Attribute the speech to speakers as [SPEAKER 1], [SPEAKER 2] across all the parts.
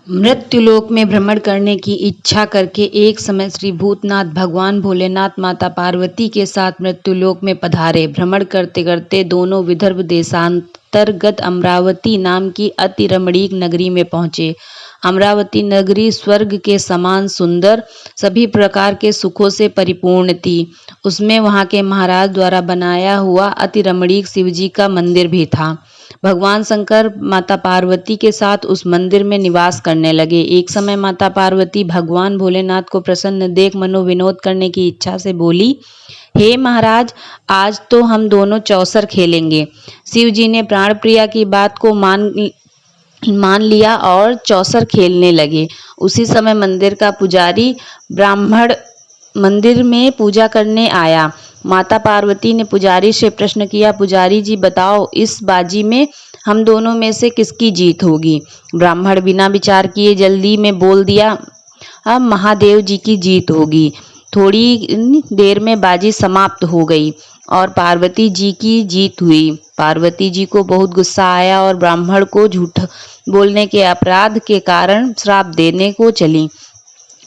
[SPEAKER 1] मृत्युलोक में भ्रमण करने की इच्छा करके एक समय श्री भूतनाथ भगवान भोलेनाथ माता पार्वती के साथ मृत्युलोक में पधारे। भ्रमण करते करते दोनों विदर्भ देशांतर्गत अमरावती नाम की अति रमणीक नगरी में पहुंचे। अमरावती नगरी स्वर्ग के समान सुंदर, सभी प्रकार के सुखों से परिपूर्ण थी। उसमें वहां के महाराज द्वारा बनाया हुआ अति रमणीक शिवजी का मंदिर भी था। भगवान शंकर माता पार्वती के साथ उस मंदिर में निवास करने लगे। एक समय माता पार्वती भगवान भोलेनाथ को प्रसन्न देख मनोविनोद करने की इच्छा से बोली, हे महाराज, आज तो हम दोनों चौसर खेलेंगे। शिव जी ने प्राण प्रिया की बात को मान लिया और चौसर खेलने लगे। उसी समय मंदिर का पुजारी ब्राह्मण मंदिर में पूजा करने आया। माता पार्वती ने पुजारी से प्रश्न किया, पुजारी जी बताओ, इस बाजी में हम दोनों में से किसकी जीत होगी? ब्राह्मण बिना विचार किए जल्दी में बोल दिया, अब महादेव जी की जीत होगी। थोड़ी देर में बाजी समाप्त हो गई और पार्वती जी की जीत हुई। पार्वती जी को बहुत गुस्सा आया और ब्राह्मण को झूठ बोलने के अपराध के कारण श्राप देने को चली।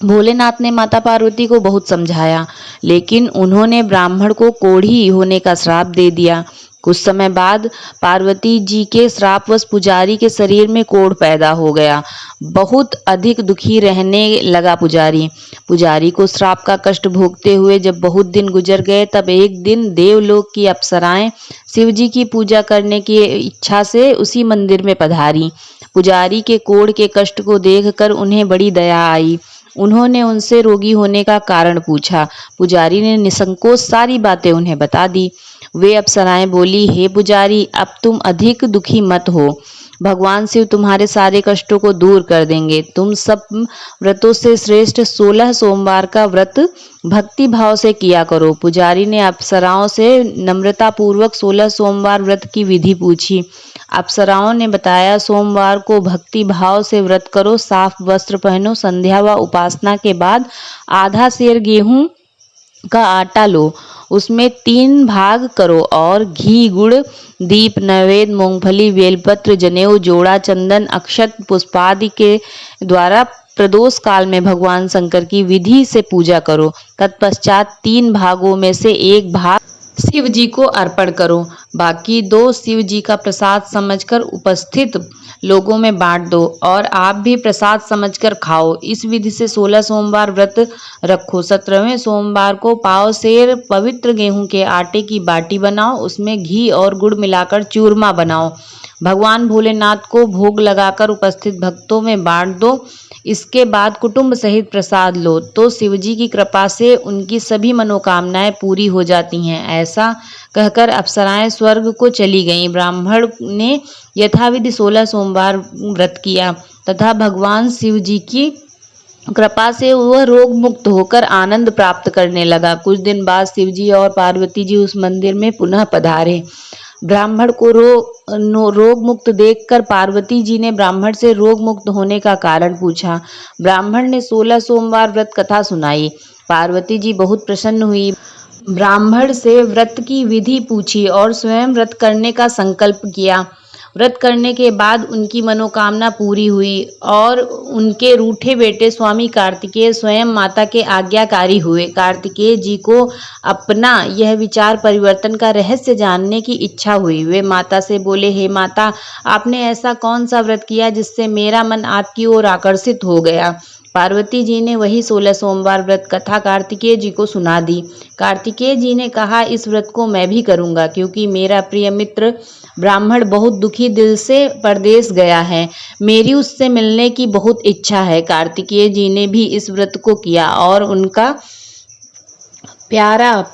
[SPEAKER 1] भोलेनाथ ने माता पार्वती को बहुत समझाया, लेकिन उन्होंने ब्राह्मण को कोढ़ी होने का श्राप दे दिया। कुछ समय बाद पार्वती जी के श्रापवश पुजारी के शरीर में कोढ़ पैदा हो गया। बहुत अधिक दुखी रहने लगा पुजारी। पुजारी को श्राप का कष्ट भोगते हुए जब बहुत दिन गुजर गए, तब एक दिन देवलोक की अप्सराएं शिव जी की पूजा करने की इच्छा से उसी मंदिर में पधारी। पुजारी के कोढ़ के कष्ट को देखकर उन्हें बड़ी दया आई। उन्होंने उनसे रोगी होने का कारण पूछा। पुजारी ने निसंकोच सारी बातें उन्हें बता दी। वे अप्सराएं बोली, हे पुजारी, अब तुम अधिक दुखी मत हो। भगवान शिव तुम्हारे सारे कष्टों को दूर कर देंगे। तुम सब व्रतों से श्रेष्ठ 16 सोमवार का व्रत भक्ति भाव से किया करो। पुजारी ने अप्सराओं से नम्रता पूर्वक 16 सोमवार व्रत की विधि पूछी। अप्सराओं ने बताया, सोमवार को भक्ति भाव से व्रत करो, साफ वस्त्र पहनो, संध्या व उपासना के बाद आधा सेर गेहूं का आटा लो, उसमें 3 भाग करो और घी, गुड़, दीप, नैवेद्य, मूंगफली, बेलपत्र, जनेऊ, जोड़ा, चंदन, अक्षत, पुष्पादि के द्वारा प्रदोष काल में भगवान शंकर की विधि से पूजा करो। तत्पश्चात 3 भागों में से 1 भाग शिव जी को अर्पण करो। बाकी 2 शिव जी का प्रसाद समझकर उपस्थित लोगों में बांट दो और आप भी प्रसाद समझकर खाओ। इस विधि से 16 सोमवार व्रत रखो। 17वें सोमवार को पाव सेर पवित्र गेहूं के आटे की बाटी बनाओ, उसमें घी और गुड़ मिलाकर चूरमा बनाओ। भगवान भोलेनाथ को भोग लगाकर उपस्थित भक्तों में बांट दो। इसके बाद कुटुंब सहित प्रसाद लो तो शिवजी की कृपा से उनकी सभी मनोकामनाएं पूरी हो जाती हैं। ऐसा कहकर अप्सराएं स्वर्ग को चली गईं। ब्राह्मण ने यथाविधि 16 सोमवार व्रत किया तथा भगवान शिव जी की कृपा से वह रोग मुक्त होकर आनंद प्राप्त करने लगा। कुछ दिन बाद शिवजी और पार्वती जी उस मंदिर में पुनः पधारे। ब्राह्मण को रोग मुक्त देखकर पार्वती जी ने ब्राह्मण से रोग मुक्त होने का कारण पूछा। ब्राह्मण ने 16 सोमवार व्रत कथा सुनाई। पार्वती जी बहुत प्रसन्न हुई। ब्राह्मण से व्रत की विधि पूछी और स्वयं व्रत करने का संकल्प किया। व्रत करने के बाद उनकी मनोकामना पूरी हुई और उनके रूठे बेटे स्वामी कार्तिकेय स्वयं माता के आज्ञाकारी हुए। कार्तिकेय जी को अपना यह विचार परिवर्तन का रहस्य जानने की इच्छा हुई। वे माता से बोले, हे माता, आपने ऐसा कौन सा व्रत किया जिससे मेरा मन आपकी ओर आकर्षित हो गया? पार्वती जी ने वही 16 सोमवार व्रत कथा कार्तिकेय जी को सुना दी। कार्तिकेय जी ने कहा, इस व्रत को मैं भी करूंगा क्योंकि मेरा प्रिय मित्र ब्राह्मण बहुत दुखी दिल से परदेश गया है। मेरी उससे मिलने की बहुत इच्छा है। कार्तिकेय जी ने भी इस व्रत को किया और उनका प्यारा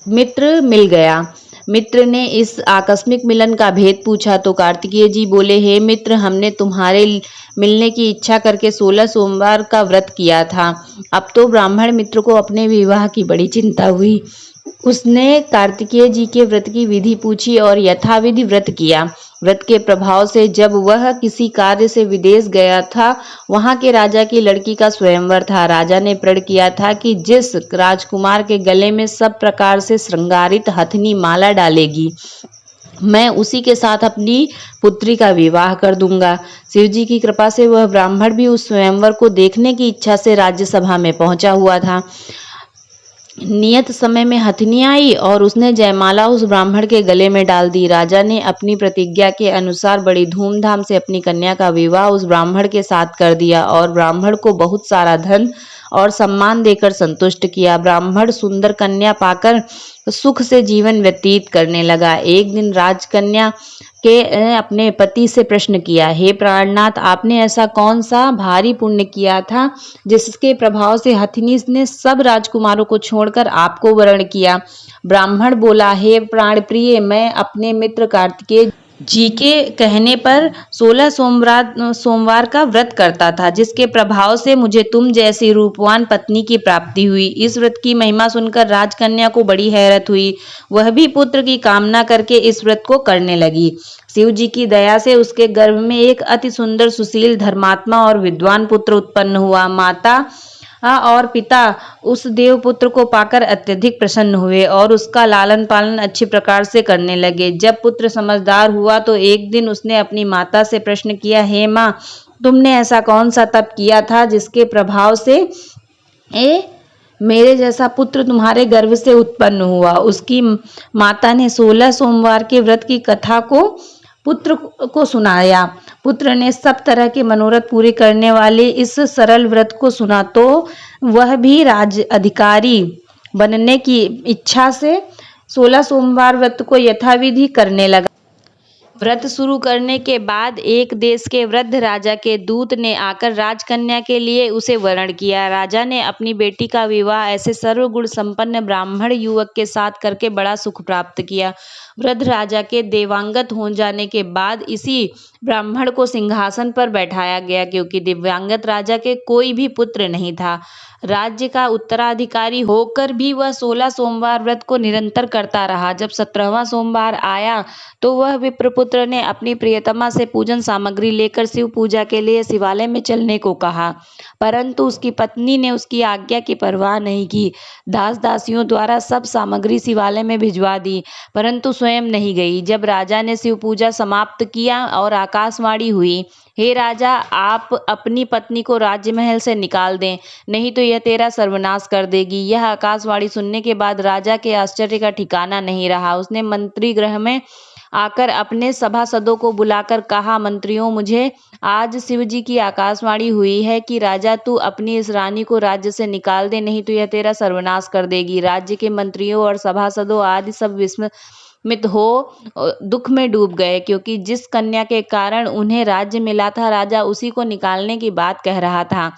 [SPEAKER 1] मित्र मिल गया। मित्र ने इस आकस्मिक मिलन का भेद पूछा तो कार्तिकेय जी बोले, हे मित्र, हमने तुम्हारे मिलने की इच्छा करके 16 सोमवार का व्रत किया था। अब तो ब्राह्मण मित्र को अपने विवाह की बड़ी चिंता हुई। उसने कार्तिकेय जी के व्रत की विधि पूछी और यथाविधि व्रत किया। व्रत के प्रभाव से जब वह किसी कार्य से विदेश गया था, वहां के राजा की लड़की का स्वयंवर था। राजा ने प्रण किया था कि जिस राजकुमार के गले में सब प्रकार से श्रृंगारित हथनी माला डालेगी, मैं उसी के साथ अपनी पुत्री का विवाह कर दूंगा। शिवजी की कृपा से वह ब्राह्मण भी उस स्वयंवर को देखने की इच्छा से राज्यसभा में पहुंचा हुआ था। नियत समय में हथिनी आई और उसने जयमाला उस ब्राह्मण के गले में डाल दी। राजा ने अपनी प्रतिज्ञा के अनुसार बड़ी धूमधाम से अपनी कन्या का विवाह उस ब्राह्मण के साथ कर दिया और ब्राह्मण को बहुत सारा धन और सम्मान देकर संतुष्ट किया। ब्राह्मण सुंदर कन्या पाकर सुख से जीवन व्यतीत करने लगा। एक दिन राजकन्या के अपने पति से प्रश्न किया, हे प्राणनाथ, आपने ऐसा कौन सा भारी पुण्य किया था जिसके प्रभाव से हथिनी ने सब राजकुमारों को छोड़कर आपको वरण किया? ब्राह्मण बोला, हे प्राण प्रिय, मैं अपने मित्र कार्तिकेय जी के कहने पर 16 सोमवार का व्रत करता था, जिसके प्रभाव से मुझे तुम जैसी रूपवान पत्नी की प्राप्ति हुई। इस व्रत की महिमा सुनकर राजकन्या को बड़ी हैरत हुई। वह भी पुत्र की कामना करके इस व्रत को करने लगी। शिव जी की दया से उसके गर्भ में एक अति सुंदर, सुशील, धर्मात्मा और विद्वान पुत्र उत्पन्न हुआ। माता और पिता उस देवपुत्र को पाकर अत्यधिक प्रसन्न हुए और उसका लालन पालन अच्छी प्रकार से करने लगे। जब पुत्र समझदार हुआ तो एक दिन उसने अपनी माता से प्रश्न किया, हे माँ, तुमने ऐसा कौन सा तप किया था जिसके प्रभाव से मेरे जैसा पुत्र तुम्हारे गर्भ से उत्पन्न हुआ? उसकी माता ने 16 सोमवार के व्रत की कथा को पुत्र को सुनाया। पुत्र ने सब तरह के मनोरथ पूरे करने वाले इस सरल व्रत को सुना तो वह भी राज अधिकारी बनने की इच्छा से 16 सोमवार व्रत को यथाविधि करने लगा। व्रत शुरू करने के बाद एक देश के वृद्ध राजा के दूत ने आकर राजकन्या के लिए उसे वरण किया। राजा ने अपनी बेटी का विवाह ऐसे सर्वगुण संपन्न ब्राह्मण युवक के साथ करके बड़ा सुख प्राप्त किया। वृद्ध राजा के देवांगत हो जाने के बाद इसी ब्राह्मण को सिंहासन पर बैठाया गया, क्योंकि दिव्यांगत राजा के कोई भी पुत्र नहीं था। राज्य का उत्तराधिकारी होकर भी वह 16 सोमवार व्रत को निरंतर करता रहा। जब 17वां सोमवार आया तो वह विप्रपुत्र ने अपनी प्रियतमा से पूजन सामग्री लेकर शिव पूजा के लिए शिवालय में चलने को कहा, परंतु उसकी पत्नी ने उसकी आज्ञा की परवाह नहीं की। दास दासियों द्वारा सब सामग्री शिवालय में भिजवा दी, परंतु स्वयं नहीं गई। जब राजा ने शिव पूजा समाप्त किया और आकाशवाणी हुई, हे राजा, आप अपनी पत्नी को राजमहल से निकाल दें, नहीं तो यह तेरा सर्वनाश कर देगी। यह आकाशवाणी सुनने के बाद राजा के आश्चर्य का ठिकाना नहीं रहा। उसने मंत्री गृह में आकर अपने सभासदों को बुलाकर कहा, मंत्रियों, मुझे आज शिवजी की आकाशवाणी हुई है कि राजा, तू अपनी इस रानी को राज्य से निकाल दे, नहीं तो यह तेरा सर्वनाश कर देगी। राज्य के मंत्रियों और सभासदों आदि सब विस्मित हो दुख में डूब गए, क्योंकि जिस कन्या के कारण उन्हें राज्य मिला था, राजा उसी को निकालने की बात कह रहा था।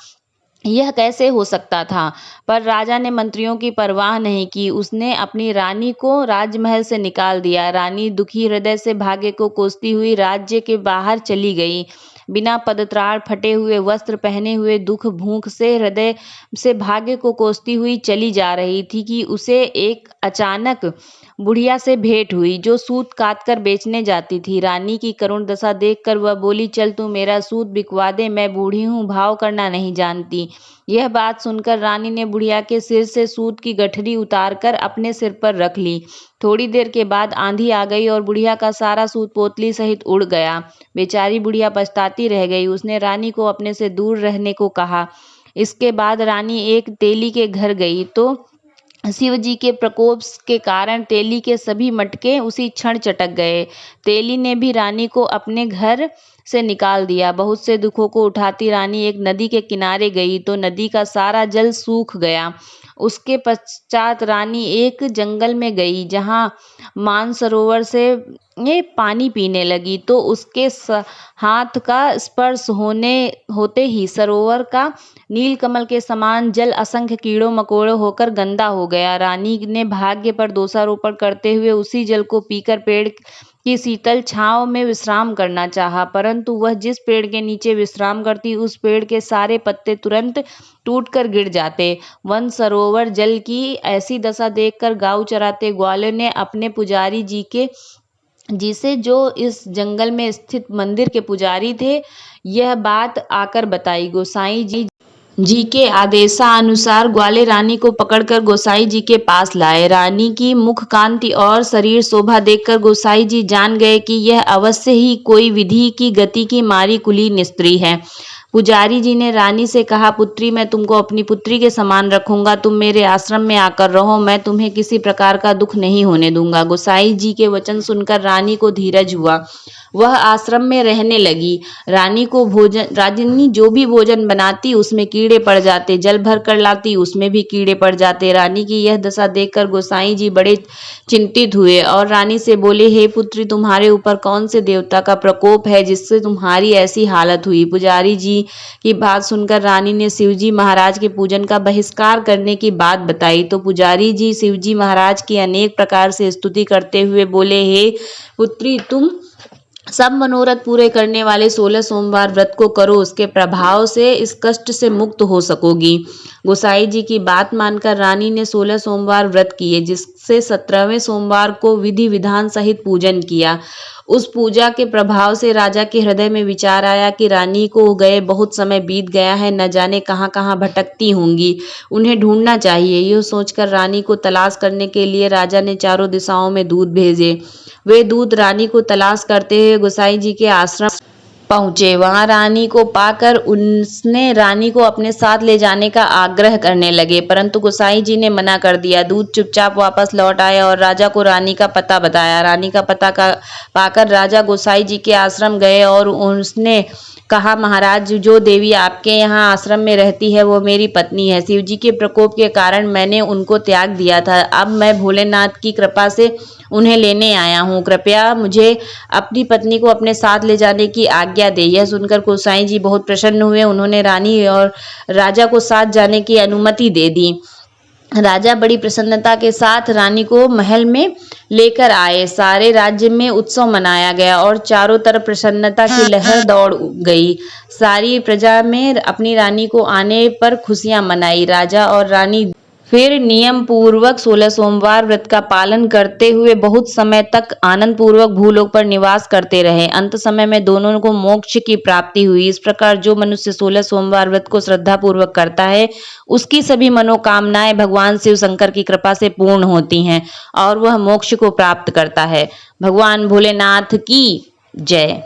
[SPEAKER 1] यह कैसे हो सकता था? पर राजा ने मंत्रियों की परवाह नहीं की। उसने अपनी रानी को राजमहल से निकाल दिया। रानी दुखी हृदय से भाग्य को कोसती हुई राज्य के बाहर चली गई। बिना पदत्राण, फटे हुए वस्त्र पहने हुए, दुख भूख से हृदय से भाग्य को कोसती हुई चली जा रही थी कि उसे एक अचानक बुढ़िया से भेंट हुई, जो सूत काट कर बेचने जाती थी। रानी की करुण दशा देखकर वह बोली, चल तू मेरा सूत बिकवा दे, मैं बूढ़ी हूँ, भाव करना नहीं जानती। यह बात सुनकर रानी ने बुढ़िया के सिर से सूत की गठरी उतारकर अपने सिर पर रख ली। थोड़ी देर के बाद आंधी आ गई और बुढ़िया का सारा सूत पोतली सहित उड़ गया। बेचारी बुढ़िया पछताती रह गई। उसने रानी को अपने से दूर रहने को कहा। इसके बाद रानी एक तेली के घर गई तो शिव जी के प्रकोप के कारण तेली के सभी मटके उसी क्षण चटक गए। तेली ने भी रानी को अपने घर से निकाल दिया। बहुत से दुखों को उठाती रानी एक नदी के किनारे गई तो नदी का सारा जल सूख गया। उसके पश्चात रानी एक जंगल में गई, जहाँ मानसरोवर से ये पानी पीने लगी तो उसके हाथ का स्पर्श होते ही सरोवर का नीलकमल के समान जल असंख्य कीड़ों मकोड़ों होकर गंदा हो गया। रानी ने भाग्य पर दोषारोपण करते हुए उसी जल को पीकर पेड़ की शीतल छांव में विश्राम करना चाहा, परंतु वह जिस पेड़ के नीचे विश्राम करती, उस पेड़ के सारे पत्ते तुरंत टूटकर गिर जाते। वन सरोवर जल की ऐसी दशा देखकर गांव चराते ग्वालों ने अपने पुजारी जी से, जो इस जंगल में स्थित मंदिर के पुजारी थे, यह बात आकर बताई। गोसाई जी जी के आदेशानुसार ग्वाले रानी को पकड़कर गोसाई जी के पास लाए। रानी की मुख कांति और शरीर शोभा देखकर गोसाई जी जान गए कि यह अवश्य ही कोई विधि की गति की मारी कुलीन स्त्री है। पुजारी जी ने रानी से कहा, पुत्री, मैं तुमको अपनी पुत्री के समान रखूंगा। तुम मेरे आश्रम में आकर रहो, मैं तुम्हें किसी प्रकार का दुख नहीं होने दूंगा। गोसाई जी के वचन सुनकर रानी को धीरज हुआ। वह आश्रम में रहने लगी। रानी जो भी भोजन बनाती उसमें कीड़े पड़ जाते, जल भर कर लाती उसमें भी कीड़े पड़ जाते। रानी की यह दशा देखकर गोसाई जी बड़े चिंतित हुए और रानी से बोले, हे पुत्री, तुम्हारे ऊपर कौन से देवता का प्रकोप है जिससे तुम्हारी ऐसी हालत हुई। पुजारी जी की बात सुनकर रानी ने शिवजी महाराज के पूजन का बहिष्कार करने की बात बताई तो पुजारी जी शिवजी महाराज की अनेक प्रकार से स्तुति करते हुए बोले, हे पुत्री, तुम सब मनोरथ पूरे करने वाले 16 सोमवार व्रत को करो, उसके प्रभाव से इस कष्ट से मुक्त हो सकोगी। गोसाई जी की बात मानकर रानी ने 16 सोमवार व्रत किए, जिससे 17वें सोमवार को विधि विधान सहित पूजन किया। उस पूजा के प्रभाव से राजा के हृदय में विचार आया कि रानी को गए बहुत समय बीत गया है, न जाने कहाँ कहाँ भटकती होंगी, उन्हें ढूंढना चाहिए। यह सोचकर रानी को तलाश करने के लिए राजा ने चारों दिशाओं में दूत भेजे। वे दूत रानी को तलाश करते हुए गोसाई जी के आश्रम पहुंचे। वहां रानी को पाकर उसने रानी को अपने साथ ले जाने का आग्रह करने लगे, परंतु गोसाई जी ने मना कर दिया। दूत चुपचाप वापस लौट आए और राजा को रानी का पता बताया। रानी का पता पाकर राजा गोसाई जी के आश्रम गए और उसने कहा, महाराज, जो देवी आपके यहाँ आश्रम में रहती है वो मेरी पत्नी है। शिवजी के प्रकोप के कारण मैंने उनको त्याग दिया था। अब मैं भोलेनाथ की कृपा से उन्हें लेने आया हूँ। कृपया मुझे अपनी पत्नी को अपने साथ ले जाने की आज्ञा दे। यह सुनकर गोसाई जी बहुत प्रसन्न हुए। उन्होंने रानी और राजा को साथ जाने की अनुमति दे दी। राजा बड़ी प्रसन्नता के साथ रानी को महल में लेकर आए। सारे राज्य में उत्सव मनाया गया और चारों तरफ प्रसन्नता की लहर दौड़ गई। सारी प्रजा में अपनी रानी को आने पर खुशियां मनाई। राजा और रानी फिर नियम पूर्वक 16 सोमवार व्रत का पालन करते हुए बहुत समय तक आनंद पूर्वक भूलोक पर निवास करते रहे। अंत समय में दोनों को मोक्ष की प्राप्ति हुई। इस प्रकार जो मनुष्य 16 सोमवार व्रत को श्रद्धा पूर्वक करता है, उसकी सभी मनोकामनाएं भगवान शिव शंकर की कृपा से पूर्ण होती हैं और वह मोक्ष को प्राप्त करता है। भगवान भोलेनाथ की जय।